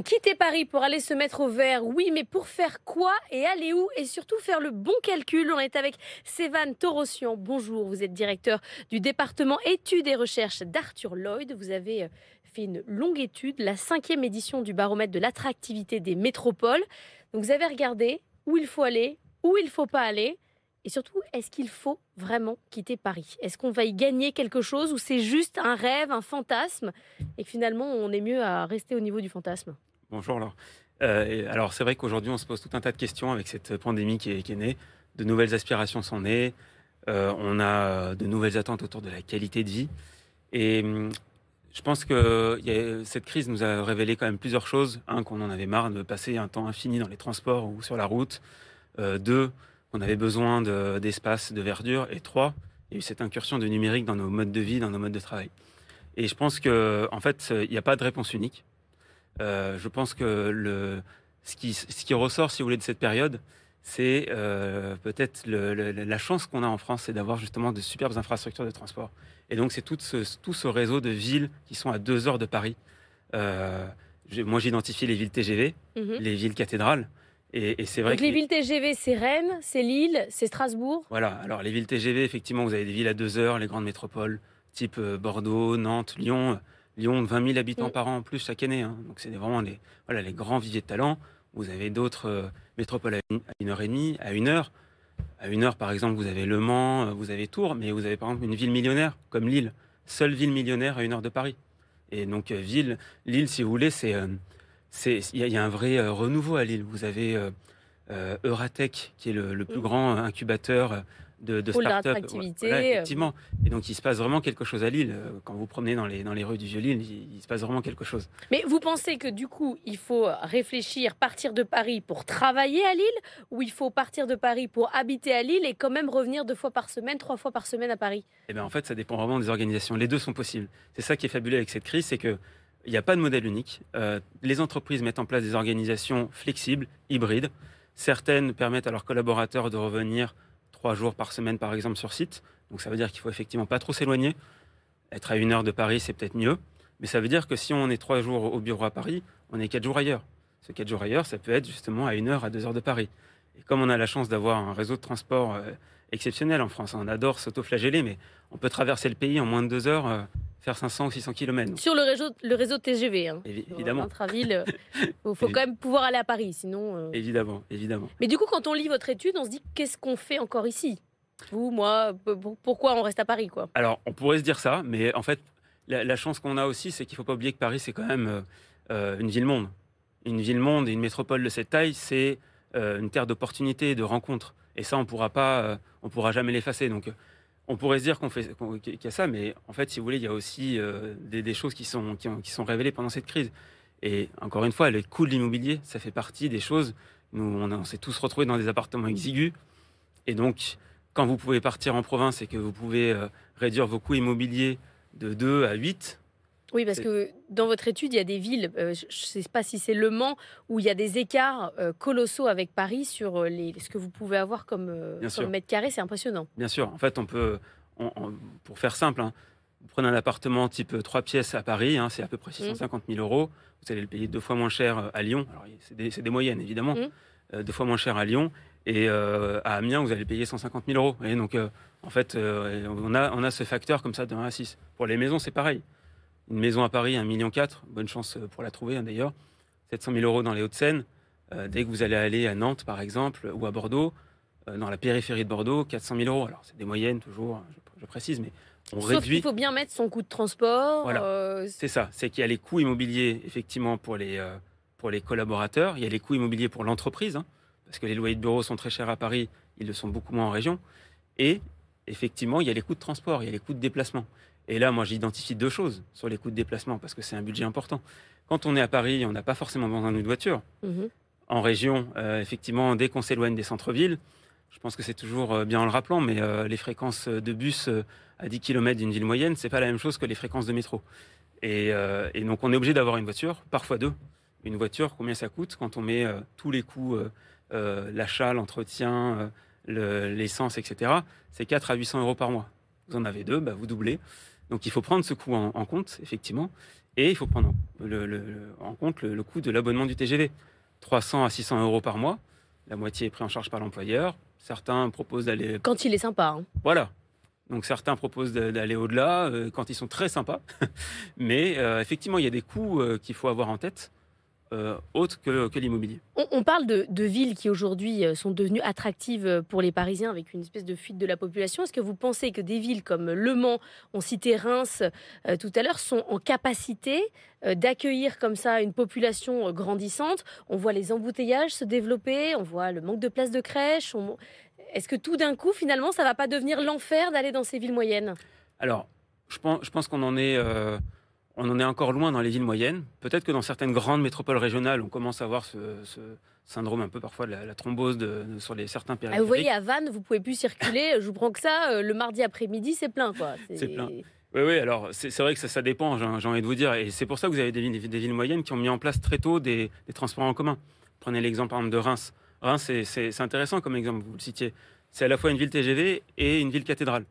On quittait Paris pour aller se mettre au vert, oui, mais pour faire quoi et aller où et surtout faire le bon calcul. On est avec Sévan Torossian. Bonjour, vous êtes directeur du département études et recherches d'Arthur Lloyd. Vous avez fait une longue étude, la 5e édition du baromètre de l'attractivité des métropoles. Donc vous avez regardé où il faut aller, où il ne faut pas aller. Et surtout, est-ce qu'il faut vraiment quitter Paris? Est-ce qu'on va y gagner quelque chose ou c'est juste un rêve, un fantasme et que finalement on est mieux à rester au niveau du fantasme? Bonjour Laure. Alors c'est vrai qu'aujourd'hui on se pose tout un tas de questions avec cette pandémie qui est née. De nouvelles aspirations sont nées. On a de nouvelles attentes autour de la qualité de vie. Et je pense que cette crise nous a révélé quand même plusieurs choses. Un, qu'on en avait marre de passer un temps infini dans les transports ou sur la route. Deux, qu'on avait besoin d'espace, de verdure. Et trois, il y a eu cette incursion du numérique dans nos modes de vie, dans nos modes de travail. Et je pense qu'en fait, il n'y a pas de réponse unique. Je pense que ce qui ressort, si vous voulez, de cette période, c'est peut-être la chance qu'on a en France, c'est d'avoir justement de superbes infrastructures de transport. Et donc, c'est tout ce réseau de villes qui sont à 2 heures de Paris. Euh, Moi, j'identifie les villes TGV, Mhm. les villes cathédrales. Et c'est vrai Donc que les villes TGV, c'est Rennes, c'est Lille, c'est Strasbourg. voilà, alors les villes TGV, effectivement, vous avez des villes à 2 heures, les grandes métropoles, type Bordeaux, Nantes, Lyon. Lyon, 20 000 habitants Mm. par an en plus chaque année, hein. Donc c'est vraiment les grands viviers de talent. Vous avez d'autres métropoles à 1 heure et demie, à 1 heure. À 1 heure, par exemple, vous avez Le Mans, vous avez Tours, mais vous avez par exemple une ville millionnaire comme Lille. Seule ville millionnaire à 1 heure de Paris. Et donc Lille, si vous voulez, il y a un vrai renouveau à Lille. Vous avez Euratech, qui est le plus Mm. grand incubateur de Pôle start-up. Voilà, d'attractivité. effectivement. Et donc, il se passe vraiment quelque chose à Lille. Quand vous promenez dans les rues du Vieux-Lille, il se passe vraiment quelque chose. Mais vous pensez que du coup, il faut réfléchir, partir de Paris pour travailler à Lille ou il faut partir de Paris pour habiter à Lille et quand même revenir 2 fois par semaine, 3 fois par semaine à Paris? Et bien, en fait, ça dépend vraiment des organisations. Les deux sont possibles. C'est ça qui est fabuleux avec cette crise, c'est que il n'y a pas de modèle unique. Les entreprises mettent en place des organisations flexibles, hybrides. Certaines permettent à leurs collaborateurs de revenir 3 jours par semaine, par exemple, sur site. Donc, ça veut dire qu'il faut effectivement pas trop s'éloigner. Être à 1 heure de Paris, c'est peut-être mieux. Mais ça veut dire que si on est 3 jours au bureau à Paris, on est 4 jours ailleurs. Ce 4 jours ailleurs, ça peut être justement à 1 heure, à 2 heures de Paris. Et comme on a la chance d'avoir un réseau de transport exceptionnel en France, on adore s'autoflageller, mais on peut traverser le pays en moins de 2 heures, faire 500 ou 600 km. Sur le réseau TGV, hein. Sur Évidemment, l'intra-ville, il faut quand même pouvoir aller à Paris, sinon. évidemment, évidemment. Mais du coup, quand on lit votre étude, on se dit qu'est-ce qu'on fait encore ici? Vous, moi, pourquoi on reste à Paris, quoi? Alors, on pourrait se dire ça, mais en fait, la chance qu'on a aussi, c'est qu'il ne faut pas oublier que Paris, c'est quand même une ville-monde. Une ville-monde et une métropole de cette taille, c'est une terre d'opportunités, de rencontres. Et ça, on pourra jamais l'effacer. Donc, on pourrait se dire qu'il y a ça, mais en fait, si vous voulez, il y a aussi des choses qui sont révélées pendant cette crise. Et encore une fois, le coût de l'immobilier, ça fait partie des choses. Nous, on s'est tous retrouvés dans des appartements exigus. Et donc, quand vous pouvez partir en province et que vous pouvez réduire vos coûts immobiliers de 2 à 8, Oui, parce c'est que dans votre étude, il y a des villes, je ne sais pas si c'est Le Mans, où il y a des écarts colossaux avec Paris sur ce que vous pouvez avoir bien comme sûr, mètre carré, c'est impressionnant. bien sûr. En fait, pour faire simple, hein, vous prenez un appartement type 3 pièces à Paris, hein, c'est à peu près Mm. 650 000 euros. Vous allez le payer 2 fois moins cher à Lyon. Alors, c'est des moyennes, évidemment. Mm. 2 fois moins cher à Lyon. Et à Amiens, vous allez payer 150 000 euros. Et donc, en fait, on a ce facteur comme ça de 1 à 6. Pour les maisons, c'est pareil. Une maison à Paris, 1,4 million, bonne chance pour la trouver, hein, d'ailleurs. 700 000 euros dans les Hauts-de-Seine. Dès que vous allez aller à Nantes, par exemple, ou à Bordeaux, dans la périphérie de Bordeaux, 400 000 euros. Alors, c'est des moyennes, toujours, hein, je précise, mais on Sauf qu'il réduit. faut bien mettre son coût de transport. Voilà, c'est ça. C'est qu'il y a les coûts immobiliers, effectivement, pour les collaborateurs. Il y a les coûts immobiliers pour l'entreprise, hein, parce que les loyers de bureau sont très chers à Paris, ils le sont beaucoup moins en région. Et effectivement, il y a les coûts de transport, il y a les coûts de déplacement. Et là, moi, j'identifie 2 choses sur les coûts de déplacement, parce que c'est un budget important. Quand on est à Paris, on n'a pas forcément besoin d'une voiture. Mhm. En région, effectivement, dès qu'on s'éloigne des centres-villes, je pense que c'est toujours bien en le rappelant, mais les fréquences de bus à 10 km d'une ville moyenne, c'est pas la même chose que les fréquences de métro. Et donc, on est obligé d'avoir une voiture, parfois deux. Une voiture, combien ça coûte quand on met tous les coûts, l'achat, l'entretien, l'essence, etc. C'est 4 à 800 euros par mois. Vous en avez deux, bah, vous doublez. Donc, il faut prendre ce coût en compte, effectivement. Et il faut prendre en compte le coût de l'abonnement du TGV. 300 à 600 euros par mois. La moitié est prise en charge par l'employeur. Certains proposent d'aller... Quand il est sympa, hein. Voilà. Donc certains proposent d'aller au-delà quand ils sont très sympas. Mais effectivement, il y a des coûts qu'il faut avoir en tête, autres que l'immobilier. On parle de villes qui aujourd'hui sont devenues attractives pour les Parisiens avec une espèce de fuite de la population. Est-ce que vous pensez que des villes comme Le Mans, on citait Reims tout à l'heure, sont en capacité d'accueillir comme ça une population grandissante? On voit les embouteillages se développer, on voit le manque de places de crèche. Est-ce que tout d'un coup, finalement, ça ne va pas devenir l'enfer d'aller dans ces villes moyennes? Alors, je pense qu'on en est... on en est encore loin dans les villes moyennes. Peut-être que dans certaines grandes métropoles régionales, on commence à avoir ce syndrome un peu parfois de la thrombose sur certains périphériques. Vous voyez, à Vannes, vous pouvez plus circuler. Je vous prends que ça. Le mardi après-midi, c'est plein, quoi. C'est plein. Oui, alors c'est vrai que ça dépend, j'ai envie de vous dire. Et c'est pour ça que vous avez des villes moyennes qui ont mis en place très tôt des transports en commun. Prenez l'exemple, par exemple, de Reims. Reims, c'est intéressant comme exemple, vous le citiez. C'est à la fois une ville TGV et une ville cathédrale.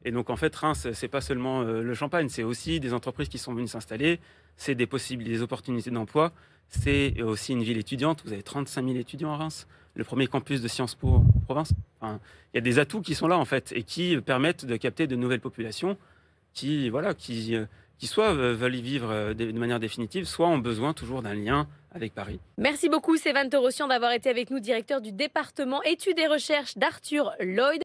Et donc, en fait, Reims, c'est pas seulement le champagne, c'est aussi des entreprises qui sont venues s'installer, c'est des opportunités d'emploi, c'est aussi une ville étudiante. Vous avez 35 000 étudiants à Reims, le premier campus de Sciences Po en province. Enfin, il y a des atouts qui sont là, en fait, et qui permettent de capter de nouvelles populations qui soit veulent y vivre de manière définitive, soit ont besoin toujours d'un lien avec Paris. Merci beaucoup, Sévan Torossian, d'avoir été avec nous, directeur du département études et recherches d'Arthur Lloyd.